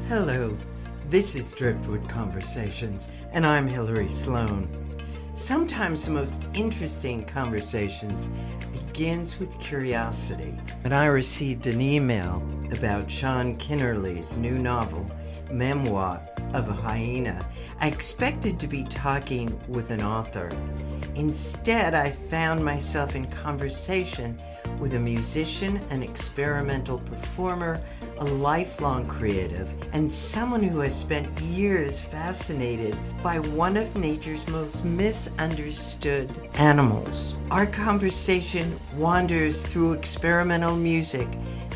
Hello, this is Driftwood Conversations, and I'm Hillary Sloan. Sometimes the most interesting conversations begins with curiosity. When I received an email about Sean Kennerly's new novel, Memoir of a Hyena, I expected to be talking with an author. Instead, I found myself in conversation with a musician, an experimental performer, a lifelong creative, and someone who has spent years fascinated by one of nature's most misunderstood animals. Our conversation wanders through experimental music,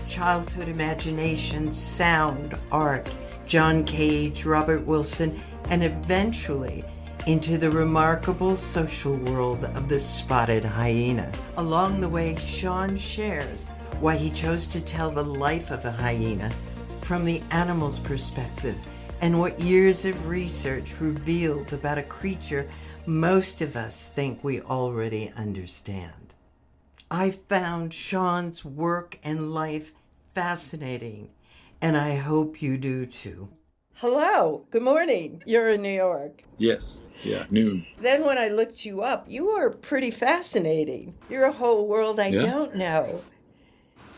childhood imagination, sound, art, John Cage, Robert Wilson, and eventually into the remarkable social world of the spotted hyena. Along the way, Sean shares why he chose to tell the life of a hyena from the animal's perspective and what years of research revealed about a creature most of us think we already understand. I found Sean's work and life fascinating, and I hope you do too. Hello, good morning. You're in New York. Yes, yeah, noon. Then when I looked you up, you are pretty fascinating. You're a whole world I don't know.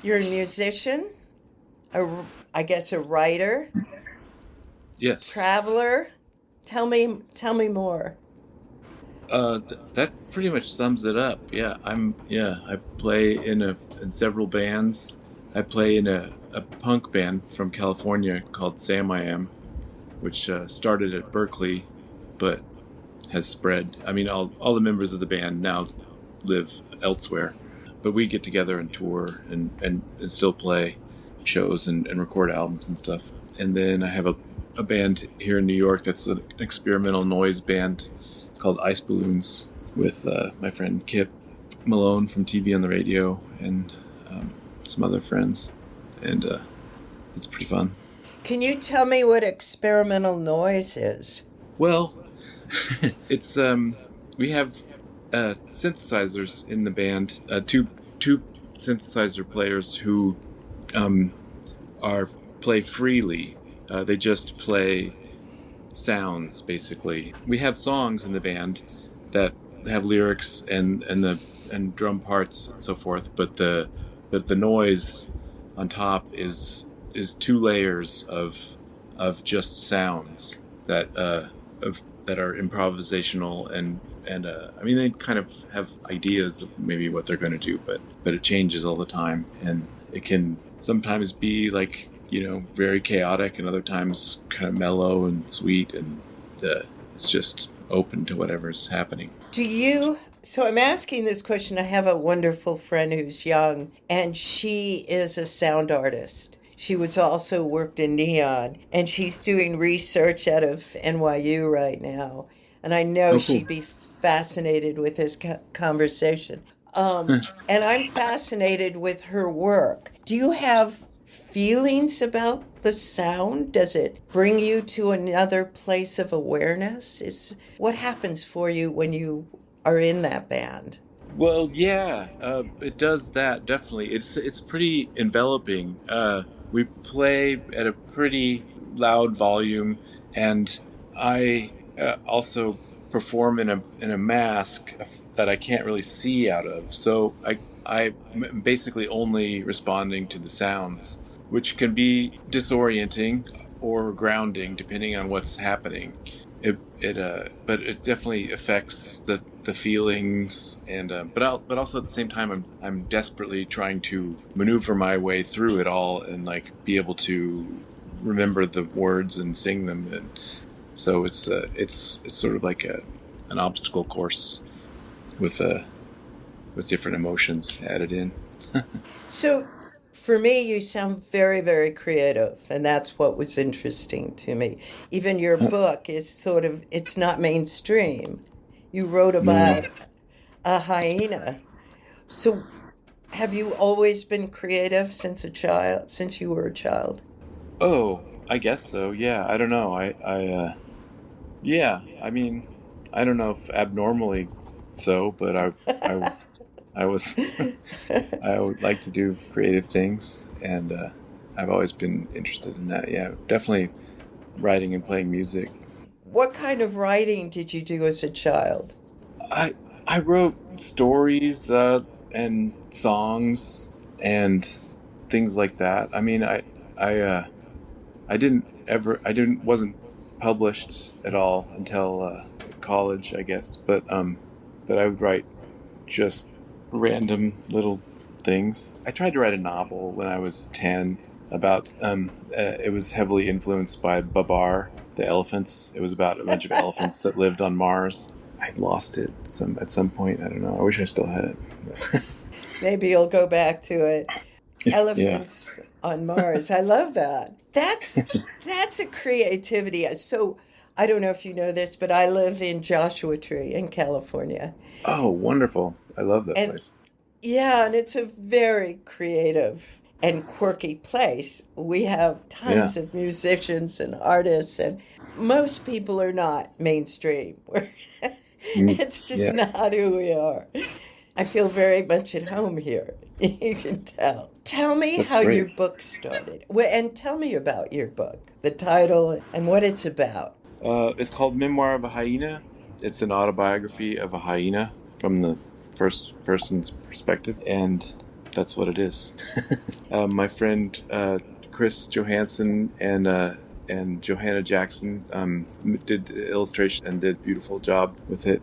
You're a musician, I guess a writer, Yes. traveler. Tell me more. That pretty much sums it up. Yeah, I play in several bands. I play in a punk band from California called Samiam, which started at Berkeley, but has spread. I mean, all the members of the band now live elsewhere, but we get together and tour and still play shows and record albums and stuff. And then I have a band here in New York that's an experimental noise band called Ice Balloons with my friend Kip Malone from TV on the Radio and some other friends. And it's pretty fun. Can you tell me what experimental noise is? Well, it's we have synthesizers in the band. Two synthesizer players who play freely. They just play sounds basically. We have songs in the band that have lyrics and drum parts and so forth, but the noise on top is two layers of just sounds that are improvisational and I mean, they kind of have ideas of maybe what they're going to do, but it changes all the time, and it can sometimes be like, very chaotic, and other times kind of mellow and sweet, and it's just open to whatever's happening. So I'm asking this question. I have a wonderful friend who's young, and she is a sound artist. She was also worked in neon, and she's doing research out of NYU right now. And I know she'd be fascinated with this conversation. And I'm fascinated with her work. Do you have feelings about the sound? Does it bring you to another place of awareness? What happens for you when you are in that band? Well, yeah, it does that, definitely. It's pretty enveloping. We play at a pretty loud volume, and I also perform in a mask that I can't really see out of. So I'm basically only responding to the sounds, which can be disorienting or grounding depending on what's happening. But it definitely affects the feelings, and but also at the same time I'm desperately trying to maneuver my way through it all and like be able to remember the words and sing them, and so it's sort of like an obstacle course with different emotions added in. So for me, you sound very, very creative, and that's what was interesting to me. Even your book is it's not mainstream. You wrote about a hyena. So have you always been creative since you were a child? Oh, I guess so. Yeah, I don't know. I mean, I don't know if abnormally so, but I was I would like to do creative things, and I've always been interested in that. Yeah, definitely writing and playing music. What kind of writing did you do as a child? I I wrote stories and songs and things like that. I mean, I I didn't wasn't published at all until college, I guess. But I would write just random little things. I tried to write a novel when I was 10 about it was heavily influenced by Babar, the elephants. It was about a bunch of elephants that lived on Mars. I lost it at some point. I don't know. I wish I still had it. Maybe you'll go back to it. Yeah. Elephants on Mars. I love that. That's a creativity. So I don't know if you know this, but I live in Joshua Tree in California. Oh, wonderful. I love that And place. yeah, and it's a very creative and quirky place. We have Yeah. tons of musicians and artists, and most people are not mainstream. Mm, It's just yeah. not who we are. I feel very much at home here. You can tell. Tell me That's how your great. book started. And tell me about your book, the title, and what it's about. It's called Memoir of a Hyena. It's an autobiography of a hyena from the first person's perspective, and that's what it is. My friend Chris Johansson and Johanna Jackson did illustration and did a beautiful job with it.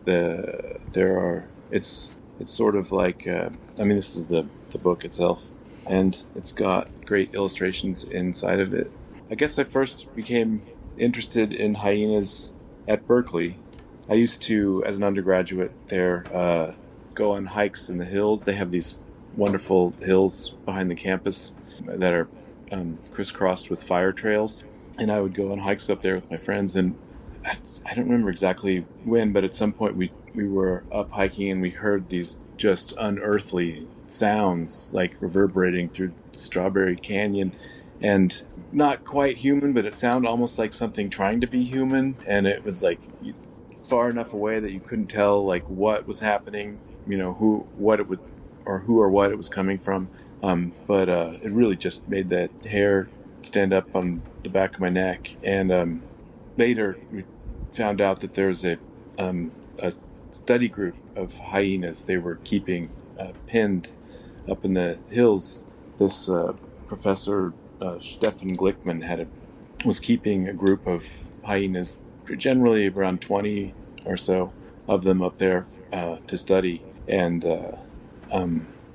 It's sort of like I mean, this is the book itself, and it's got great illustrations inside of it. I guess I first became interested in hyenas at Berkeley. I used to, as an undergraduate there, go on hikes in the hills. They have these wonderful hills behind the campus that are crisscrossed with fire trails. And I would go on hikes up there with my friends. And I don't remember exactly when, but at some point we were up hiking and we heard these just unearthly sounds like reverberating through Strawberry Canyon. And not quite human, but it sounded almost like something trying to be human. And it was like far enough away that you couldn't tell like what was happening, who or what it was coming from. But it really just made that hair stand up on the back of my neck. And later we found out that there's a study group of hyenas they were keeping pinned up in the hills. This professor Stefan Glickman was keeping a group of hyenas, generally around 20 or so of them up there to study, and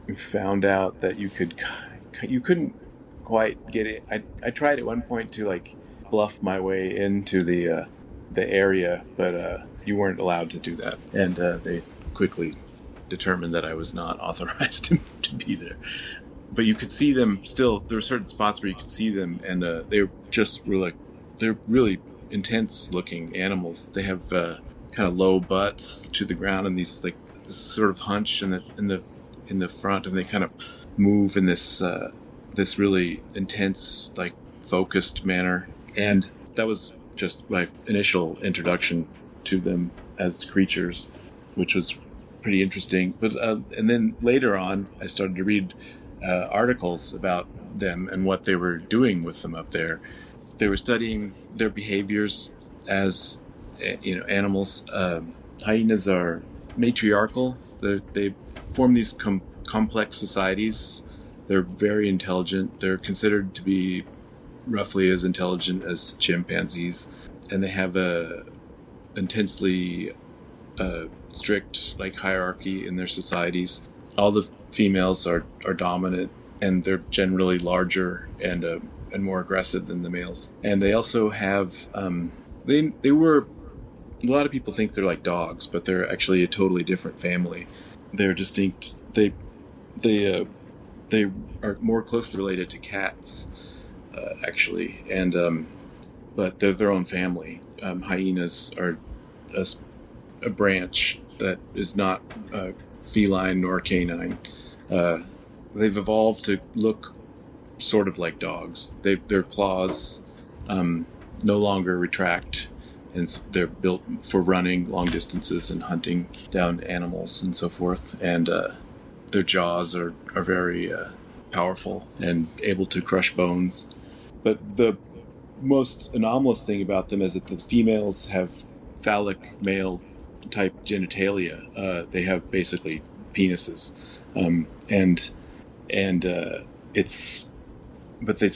we found out that you couldn't quite get it. I tried at one point to like bluff my way into the area, but you weren't allowed to do that, and they quickly determined that I was not authorized to be there. But you could see them still. There were certain spots where you could see them, and they're really intense looking animals. They have kind of low butts to the ground, and these like this sort of hunch in the front, and they kind of move in this really intense, like focused manner. And that was just my initial introduction to them as creatures, which was pretty interesting. But and then later on, I started to read articles about them and what they were doing with them up there. They were studying their behaviors as animals. Hyenas are matriarchal. They form these complex societies. They're very intelligent. They're considered to be roughly as intelligent as chimpanzees, and they have a intensely strict like hierarchy in their societies. All the females are dominant, and they're generally larger and more aggressive than the males. And they also have they were a lot of people think they're like dogs, but they're actually a totally different family. They're distinct. They are more closely related to cats, actually, and but they're their own family. Hyenas are a branch that is not feline nor canine. They've evolved to look sort of like dogs. Their claws no longer retract, and they're built for running long distances and hunting down animals and so forth. And their jaws are very powerful and able to crush bones. But the most anomalous thing about them is that the females have phallic male type genitalia. They have basically penises, and it's, but they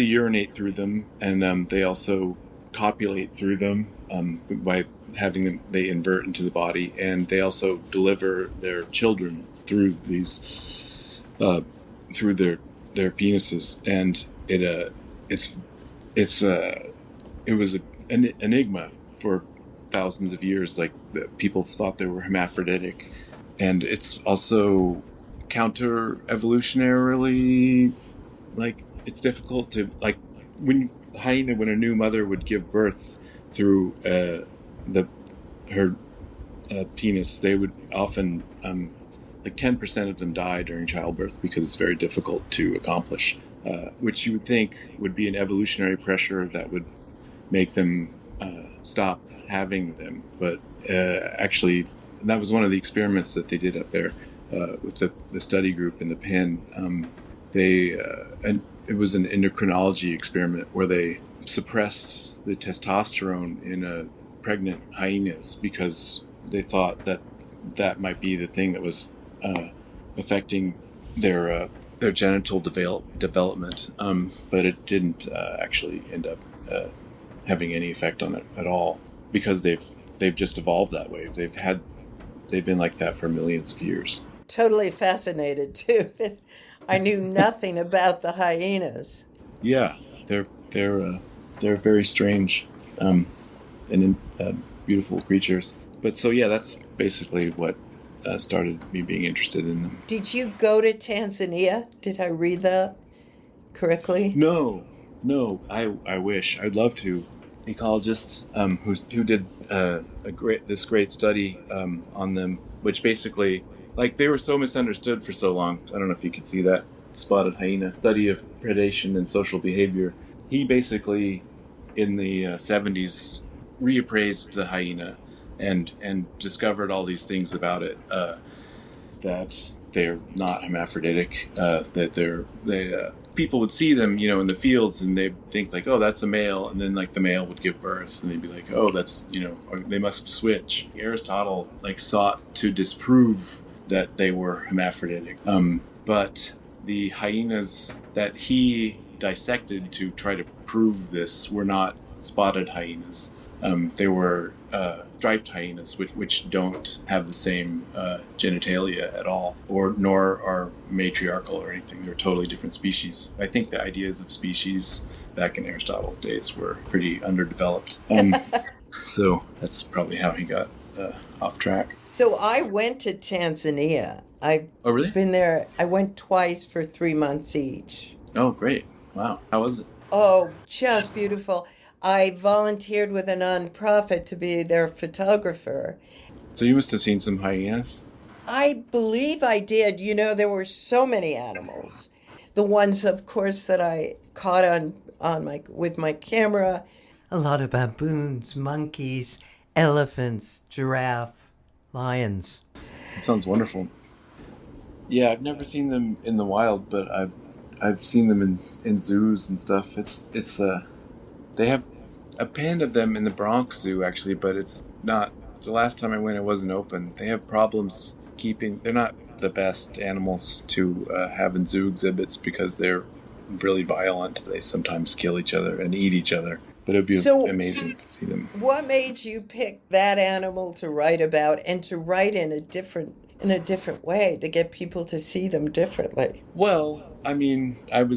urinate through them, and they also copulate through them by having them. They invert into the body, and they also deliver their children through these through their penises, and it was an enigma for thousands of years. Like, people thought they were hermaphroditic, and it's also counter evolutionarily, like, it's difficult to, like, when a new mother would give birth through her penis, they would often like 10% of them die during childbirth because it's very difficult to accomplish, which you would think would be an evolutionary pressure that would make them stop having them. But actually, that was one of the experiments that they did up there with the study group in the pen. And it was an endocrinology experiment where they suppressed the testosterone in pregnant hyenas because they thought that might be the thing that was affecting their genital development, but it didn't actually end up having any effect on it at all, because they've just evolved that way. They've been like that for millions of years. Totally fascinated too. I knew nothing about the hyenas. Yeah, they're very strange and beautiful creatures. But so yeah, that's basically what started me being interested in them. Did you go to Tanzania? Did I read that correctly? No. I wish. I'd love to. Ecologist who did this great study on them, which basically, like, they were so misunderstood for so long. I don't know if you could see that spotted hyena study of predation and social behavior. He basically, in the 70s, reappraised the hyena and discovered all these things about it, that they're not hermaphroditic, that people would see them, in the fields, and they'd think like, oh, that's a male, and then like the male would give birth, and they'd be like, oh, that's, or they must switch. Aristotle sought to disprove that they were hermaphroditic, but the hyenas that he dissected to try to prove this were not spotted hyenas. They were striped hyenas, which don't have the same genitalia at all, nor are matriarchal or anything. They're totally different species. I think the ideas of species back in Aristotle's days were pretty underdeveloped. So that's probably how he got off track. So I went to Tanzania. Oh, really? Been there. I went twice for 3 months each. Oh, great. Wow. How was it? Oh, just beautiful. I volunteered with a nonprofit to be their photographer. So you must have seen some hyenas? I believe I did. There were so many animals. The ones, of course, that I caught with my camera. A lot of baboons, monkeys, elephants, giraffe, lions. That sounds wonderful. Yeah, I've never seen them in the wild, but I've seen them in zoos and stuff. They have a pen of them in the Bronx Zoo, actually, but it's not. The last time I went, it wasn't open. They have problems they're not the best animals to have in zoo exhibits because they're really violent. They sometimes kill each other and eat each other. But it would be amazing to see them. What made you pick that animal to write about, and to write in a different way, to get people to see them differently? Well, I mean, I'm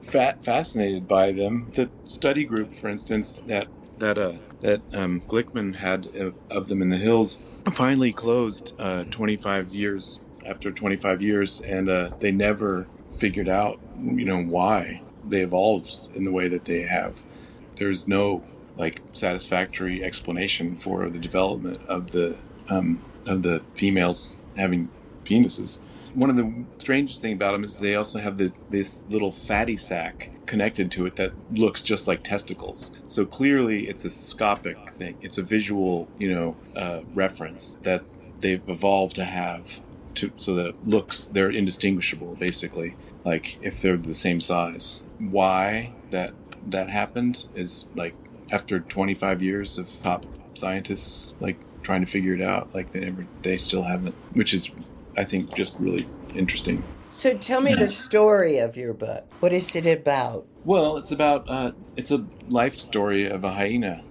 fascinated by them. The study group, for instance, that Glickman had of them in the hills finally closed 25 years after 25 years, and they never figured out why they evolved in the way that they have. There's no satisfactory explanation for the development of the females having penises. One of the strangest things about them is they also have this little fatty sac connected to it that looks just like testicles. So clearly it's a scopic thing. It's a visual, reference that they've evolved to have. so that it looks, they're indistinguishable, basically, like if they're the same size. Why that happened is like after 25 years of top scientists like trying to figure it out, like they still haven't, which is, I think, just really interesting. So tell me the story of your book. What is it about? Well, it's about it's a life story of a hyena,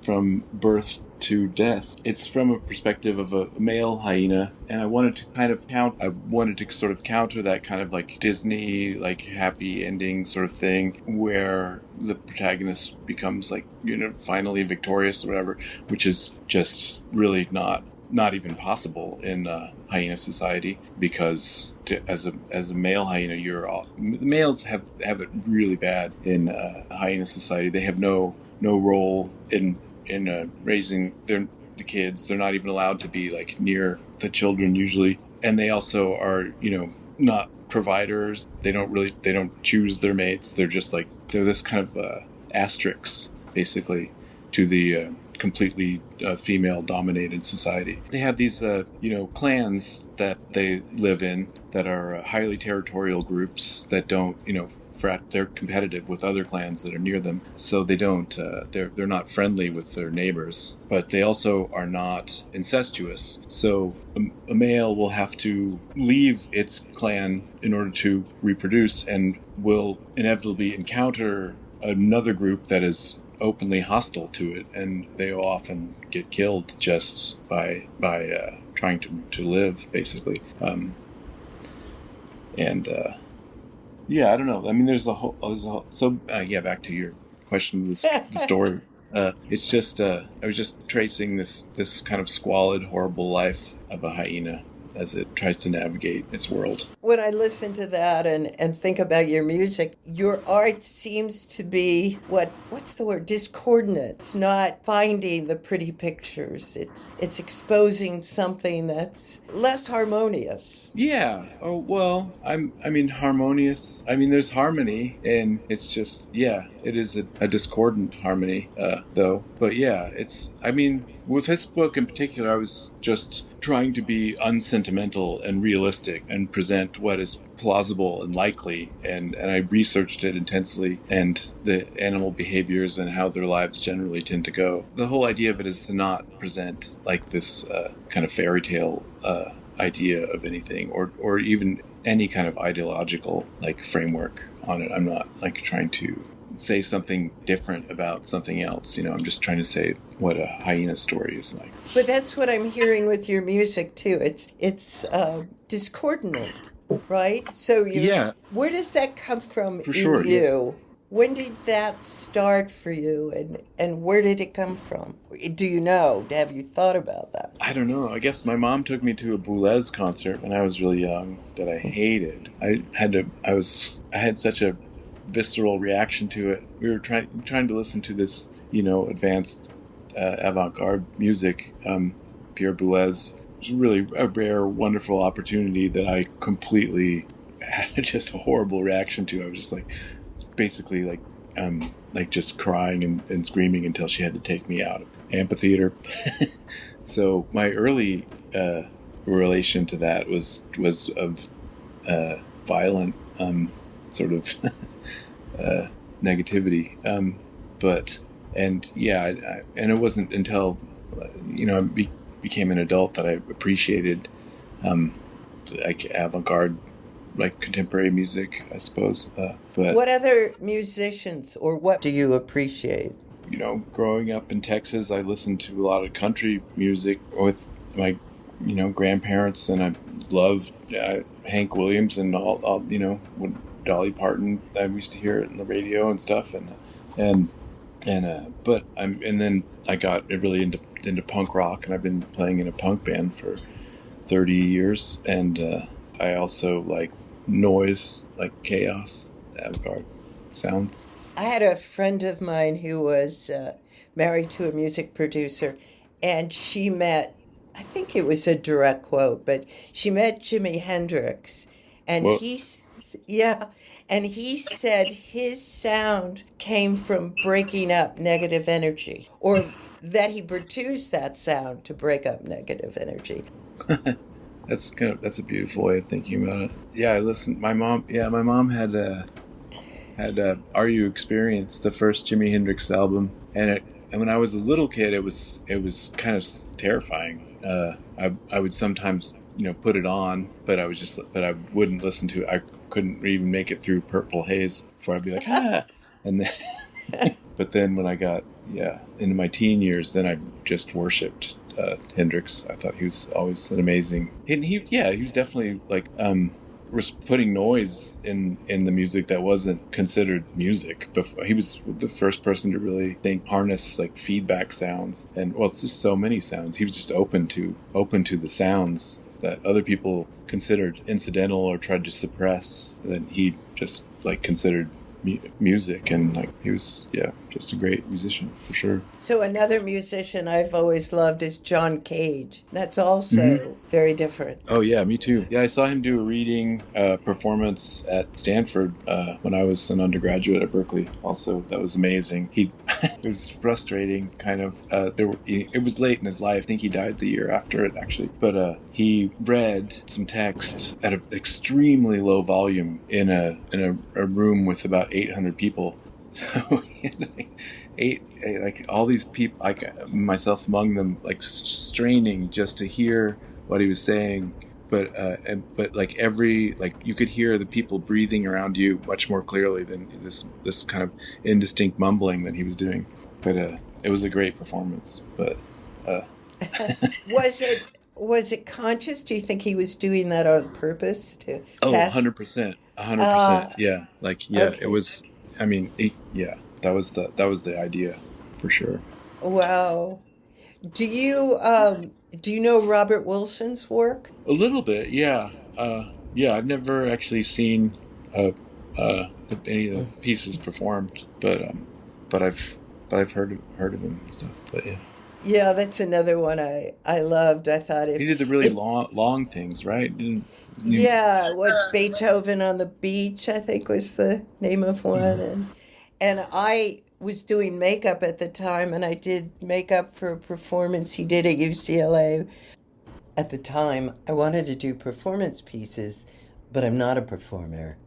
from birth to death. It's from a perspective of a male hyena, and I wanted to sort of counter that kind of like Disney, like happy ending sort of thing, where the protagonist becomes like, finally victorious or whatever, which is just really not even possible in hyena society, because as a male hyena, males have it really bad in hyena society. They have no role in raising the kids. They're not even allowed to be like near the children usually, and they also are not providers. They don't choose their mates. They're just like, they're this kind of asterisk basically to the completely female-dominated society. They have these, clans that they live in that are highly territorial groups that don't, they're competitive with other clans that are near them. So they don't, they're not friendly with their neighbors, but they also are not incestuous. So a male will have to leave its clan in order to reproduce, and will inevitably encounter another group that is openly hostile to it, and they often get killed just by trying to live, basically. Yeah, I don't know. I mean, there's a whole back to your question, the story. It's just I was just tracing this kind of squalid, horrible life of a hyena as it tries to navigate its world. When I listen to that and think about your music, your art seems to be what's the word? Discordant. It's not finding the pretty pictures. It's exposing something that's less harmonious. Yeah. Oh well. I mean harmonious. I mean there's harmony, and it's just it is a discordant harmony though. But yeah, it's. I mean, with this book in particular, I was just trying to be unsentimental and realistic and present what is plausible and likely, and I researched it intensely, and the animal behaviors and how their lives generally tend to go. The whole idea of it is to not present like this kind of fairy tale idea of anything, or even any kind of ideological like framework on it. I'm not like trying to say something different about something else. I'm just trying to say what a hyena story is like. But that's what I'm hearing with your music too. It's discordant, right? So where does that come from For sure, you? When did that start for you, and where did it come from? Do you know? Have you thought about that? I don't know. I guess my mom took me to a Boulez concert when I was really young that I hated. I had such a visceral reaction to it. We were trying to listen to this, advanced avant-garde music. Pierre Boulez. It was really a rare, wonderful opportunity that I completely had just a horrible reaction to. I was just like, basically like just crying and screaming until she had to take me out of amphitheater. So my early relation to that was of violent sort of negativity, and it wasn't until I became an adult that I appreciated like avant-garde, like contemporary music, I suppose. But what other musicians, or what do you appreciate? Growing up in Texas, I listened to a lot of country music with my grandparents, and I loved Hank Williams and all when Dolly Parton. I used to hear it on the radio and stuff, and then I got really into punk rock, and I've been playing in a punk band for 30 years, and I also like noise, like chaos, avant-garde sounds. I had a friend of mine who was married to a music producer, and she met, I think it was a direct quote, but she met Jimi Hendrix, and Whoa. he said his sound came from breaking up negative energy, or that he produced that sound to break up negative energy. That's a beautiful way of thinking about it. Yeah, I listened. My mom had Are You Experience, the first Jimi Hendrix album, and when I was a little kid, it was kind of terrifying. I would sometimes put it on, but I wouldn't listen to it. I couldn't even make it through Purple Haze before I'd be like and then but then when I got into my teen years, then I just worshipped Hendrix. I thought he was always an amazing, and he was definitely like was putting noise in the music that wasn't considered music before. He was the first person to really harness like feedback sounds, and it's just so many sounds. He was just open to the sounds that other people considered incidental or tried to suppress, that he just like considered music, and like he was just a great musician for sure. So another musician I've always loved is John Cage. That's also very different. Oh yeah, me too. Yeah, I saw him do a reading performance at Stanford when I was an undergraduate at Berkeley. Also, that was amazing. It was frustrating, kind of. It was late in his life. I think he died the year after it, actually. But he read some text at an extremely low volume in a room with about 800 people. So he had like all these people, like myself among them, like straining just to hear what he was saying. But like you could hear the people breathing around you much more clearly than this kind of indistinct mumbling that he was doing. But it was a great performance. But was it conscious? Do you think he was doing that on purpose to test? 100%, 100%. Yeah, Okay. it was. I mean, that was the idea, for sure. Wow. Do you know Robert Wilson's work? A little bit, yeah. I've never actually seen any of the pieces performed, but I've heard of him and stuff. But yeah, Yeah, that's another one I loved. I thought he did the really long things, right? Beethoven on the Beach, I think was the name of one, and I was doing makeup at the time, and I did makeup for a performance he did at UCLA. At the time, I wanted to do performance pieces, but I'm not a performer.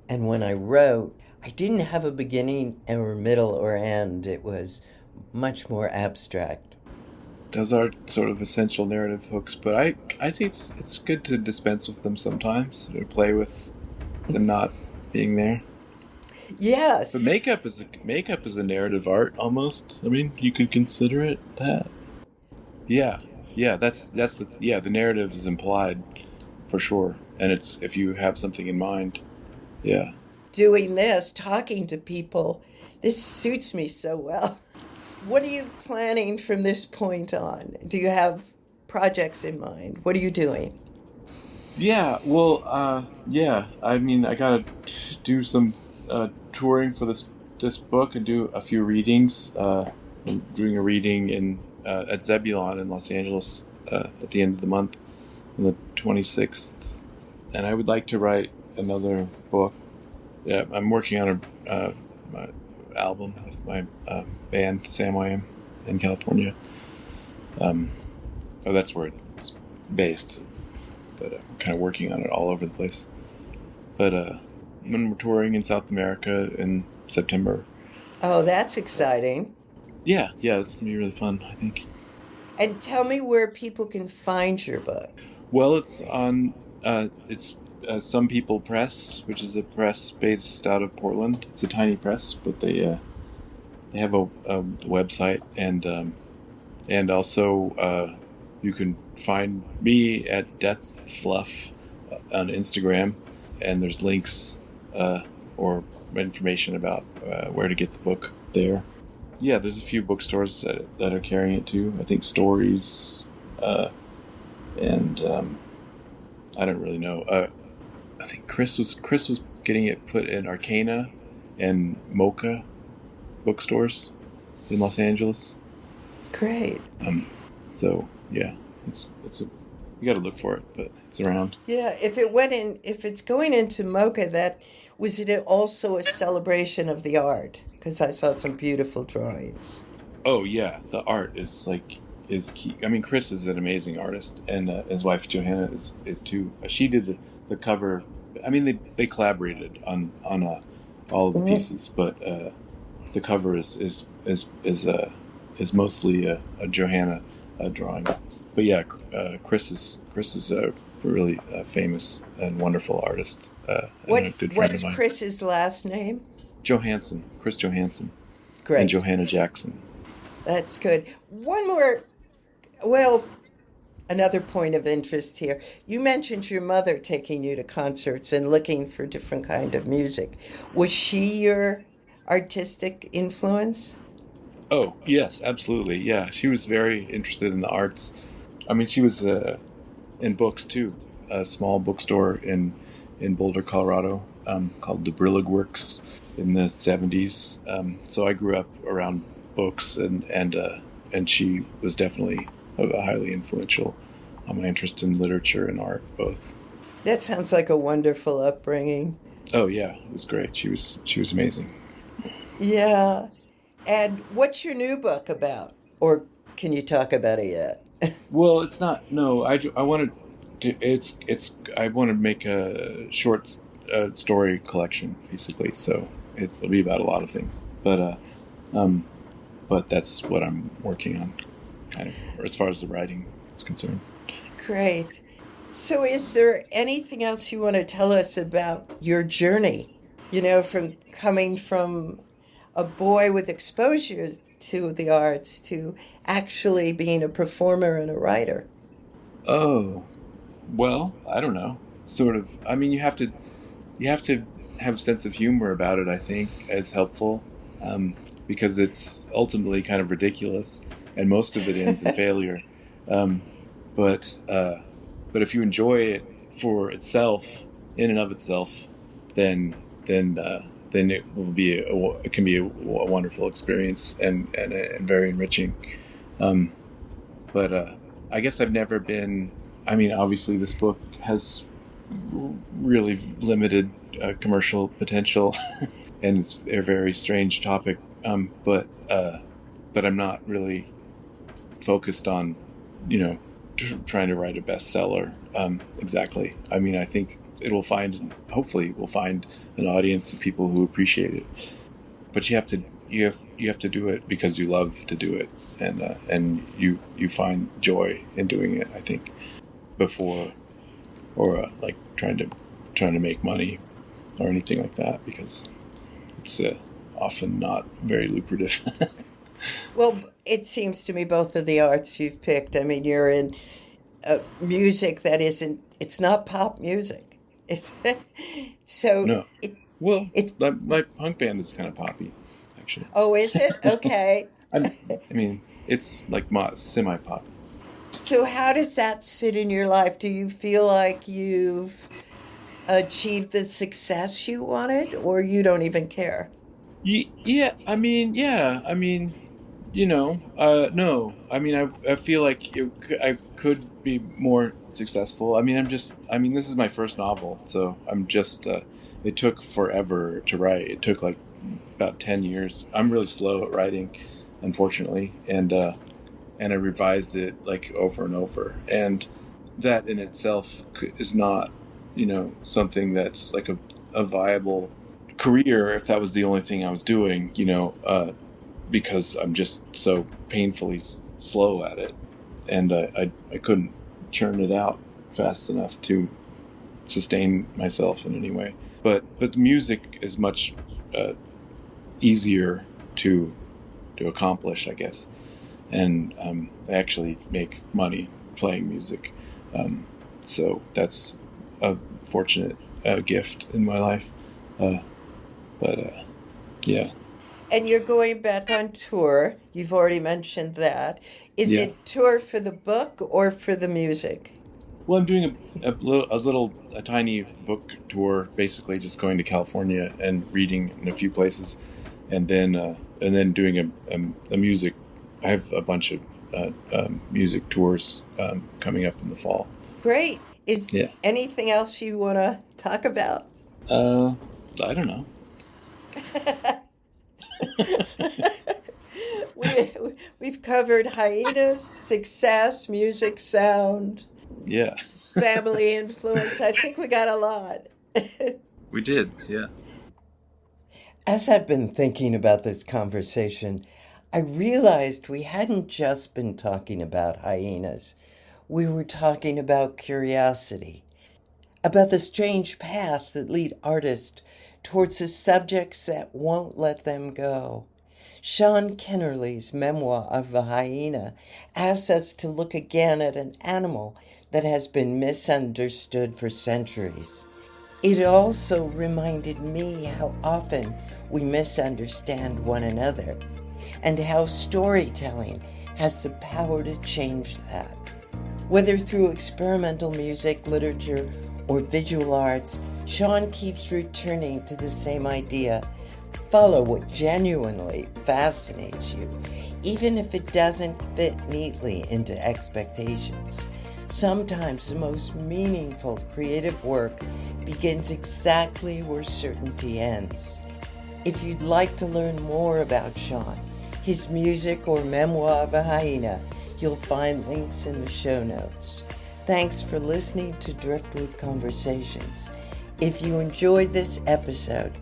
And when I wrote, I didn't have a beginning or middle or end. It was much more abstract. Those are sort of essential narrative hooks, but I think it's good to dispense with them sometimes, to play with them not being there. Yes. But makeup is a narrative art almost. I mean, you could consider it that. Yeah, the narrative is implied for sure, and it's if you have something in mind. Yeah. Doing this, talking to people, this suits me so well. What are you planning from this point on? Do you have projects in mind? What are you doing? Yeah, well, I mean, I gotta do some touring for this book and do a few readings. I'm doing a reading at Zebulon in Los Angeles at the end of the month, on the 26th, and I would like to write another book. Yeah, I'm working on my album with my band Samiam in California. That's where it's based. But I'm kind of working on it all over the place. But when we're touring in South America in September. Oh, that's exciting. Yeah, it's gonna be really fun, I think. And tell me where people can find your book. Well, it's on Some People Press, which is a press based out of Portland. It's a tiny press, but they have a website, and also you can find me at Death Fluff on Instagram, and there's links or information about where to get the book there. Yeah, there's a few bookstores that are carrying it too. I think Stories, and I don't really know. I think Chris was getting it put in Arcana and Mocha bookstores in Los Angeles. Great. So yeah, it's you got to look for it, but it's around. Yeah, if it's going into Mocha, was it also a celebration of the art? Because I saw some beautiful drawings. Oh yeah, the art is like is key. I mean, Chris is an amazing artist, and his wife Johanna is too. She did the cover. I mean, they collaborated on all of the pieces, but the cover is mostly a Johanna drawing. But yeah, Chris is a really famous and wonderful artist, and a good friend of mine. What's Chris's last name? Johansson, Chris Johansson, Great. and Johanna Jackson. That's good. One more, well, another point of interest here. You mentioned your mother taking you to concerts and looking for different kind of music. Was she your artistic influence? Oh, yes, absolutely. Yeah, she was very interested in the arts. I mean, she was in books too. A small bookstore in Boulder, Colorado, called the Brillig Works in the 70s. So I grew up around books, and she was definitely highly influential on my interest in literature and art, both. That sounds like a wonderful upbringing. Oh yeah, it was great. She was amazing. Yeah. And what's your new book about? Or can you talk about it yet? Well, it's not. No, I wanted to. I want to make a short story collection, basically. So it'll be about a lot of things, but that's what I'm working on, kind of, as far as the writing is concerned. Great. So is there anything else you want to tell us about your journey? You know, from coming from a boy with exposure to the arts to actually being a performer and a writer. Oh, well, I don't know. Sort of. I mean, you have to have a sense of humor about it. I think is helpful, because it's ultimately kind of ridiculous, and most of it ends in failure. But if you enjoy it for itself, in and of itself, then it will be it can be a wonderful experience and very enriching. But I guess I've never been. I mean, obviously, this book has really limited commercial potential, and it's a very strange topic. But I'm not really focused on, trying to write a bestseller. Exactly. I mean, I think hopefully we'll find an audience of people who appreciate it. But you have to do it because you love to do it, and you find joy in doing it, I think, before or like trying to make money or anything like that, because it's often not very lucrative. Well, it seems to me both of the arts you've picked, I mean, you're in music that it's not pop music. It's so No. My punk band is kind of poppy, actually. Oh, is it? Okay. I mean, it's like semi-pop. So how does that sit in your life? Do you feel like you've achieved the success you wanted, or you don't even care? Yeah. I mean, no. I mean, I feel like I could be more successful. I mean, this is my first novel, so I'm just, it took forever to write. It took like about 10 years. I'm really slow at writing, unfortunately. And I revised it like over and over. And that in itself is not, something that's like a viable career if that was the only thing I was doing, because I'm just so painfully slow at it, and I couldn't churn it out fast enough to sustain myself in any way. But the music is much easier to accomplish, I guess, and I actually make money playing music, so that's a fortunate gift in my life. Yeah. And you're going back on tour. You've already mentioned that. Is it tour for the book or for the music? Well, I'm doing a tiny book tour, basically just going to California and reading in a few places, and then doing a music. I have a bunch of music tours coming up in the fall. Great. Is anything else you want to talk about? I don't know. We We've covered hyenas, success, music, sound, Yeah, family influence. I think we got a lot. we did. Yeah. As I've been thinking about this conversation, I realized we hadn't just been talking about hyenas. We were talking about curiosity, about the strange paths that lead artists towards the subjects that won't let them go. Sean Kennerly's Memoir of the Hyena asks us to look again at an animal that has been misunderstood for centuries. It also reminded me how often we misunderstand one another and how storytelling has the power to change that. Whether through experimental music, literature, or visual arts, Sean keeps returning to the same idea. Follow what genuinely fascinates you, even if it doesn't fit neatly into expectations. Sometimes the most meaningful creative work begins exactly where certainty ends. If you'd like to learn more about Sean, his music, or Memoir of a Hyena, you'll find links in the show notes. Thanks for listening to Driftwood Conversations. If you enjoyed this episode,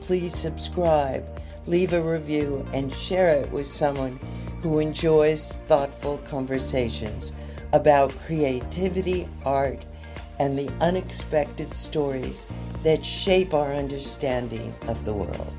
please subscribe, leave a review, and share it with someone who enjoys thoughtful conversations about creativity, art, and the unexpected stories that shape our understanding of the world.